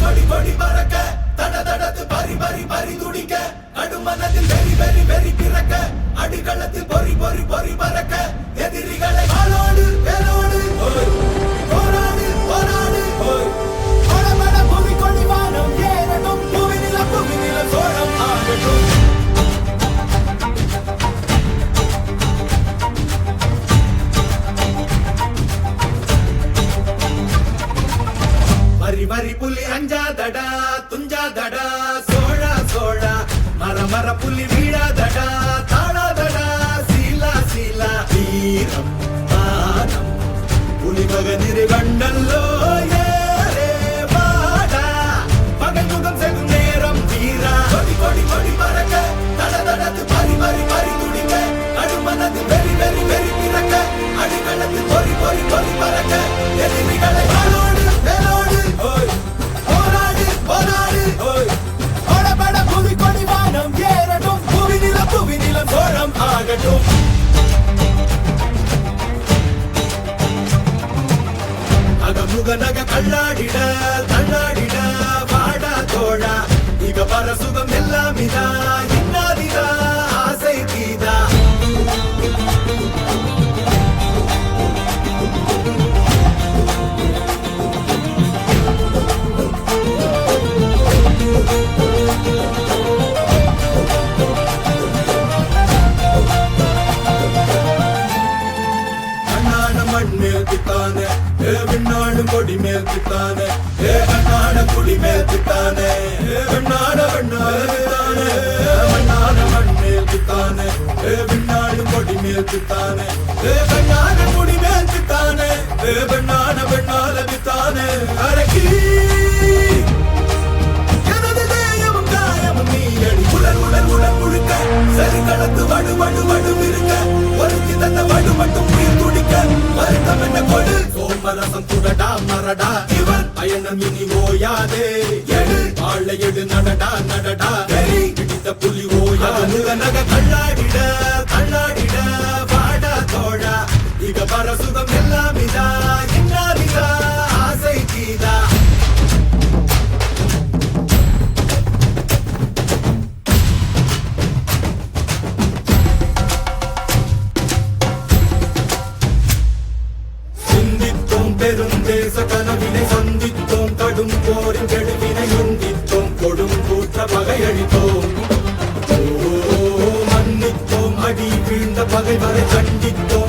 கொடி கொடி பறக்க தட தடத்து பறி பறி பறி துடிக்க கடுமனத்தில் வெறி வெறி வெறி பிறக்க அடிகளத்தில் பொறி பொறி பொறி பறக்க எதிரிகளை ஆளோடு வேலோடு போராடு போராடு கொடமட புவி கொடி வானம் ஏறட்டும் புவி நில சோழம் ஆகட்டும் வரி வரி புலி அஞ்சாதடா துஞ்சாதடா சோழா சோழா மர மர புலி வீழாதடா தாழாதடா சீலா சீலா வீரம் மானம் புலி மகனிரு கண்டல்லோ ஏரே வாடா பகல் முகம் செகும் நேரம் வீரா கொடி கொடி கொடி பறக்க தட தடத்து பறி பறி பறி துடிக்க அடுமனது வெறி வெறி வெறி பிறக்க அடிகளத்து பொறி பொறி பொறி பறக்க எதிரிகளை ஆளோடு வேலோடு போராடு போராடு கொடபட புவி கொடி வானம் ஏறட்டும் புவி நிலம் சோழம் ஆகட்டும் அகமுக நக கல்லாடிட தள்ளாடிட வாடா தோழா இக வர சுகம் எல்லாம் இதா இன்னாதிதா ஆசை தீதா மேல்த்தித்தானே வெண்ணாடு கொடி மேல்த்தித்தானே வெண்ணாட குடி மேல்த்தித்தானே வெண்ணாட வெண்ணாடுத்தானே வெண்ணாட மண் மேல்த்தித்தானே வெண்ணாடு கொடி மேல்த்தித்தானே வெண்ணாட குடி மேல்த்தித்தானே வெண்ணாட வெண்ணால வித்தானே அரக்கி எனது தேயமும் காயமும் நீ அடி உடல் உடல் உடல் முழுக்க சரி கலந்து வடு வடு வடு இருக்க ஒருத்தி தந்த வடு மட்டும் உயிர் துடிக்க வருத்தம் என்ன கொடு சோமரசம் துடடா மரடா இவன் பயணம் இனி ஓயாதே எடு ஆளை எடு நடடா நடடா வெறி பிடித்த புலி ஓயாது நக கல்லாடிட கல்லாடிட வாடா தோழா இக வர சுகம் எல்லாம் இதா இன்னாதிதா ஆசை தீதா பெருந்தேச கனவினை சந்தித்தோம் கடும் போரின் கெடுவினை உந்தித்தோம் கொடும் கூற்ற பகையளித்தோம் மன்னித்தோம் அடி வீழ்ந்த பகைவரை கண்டித்தோம்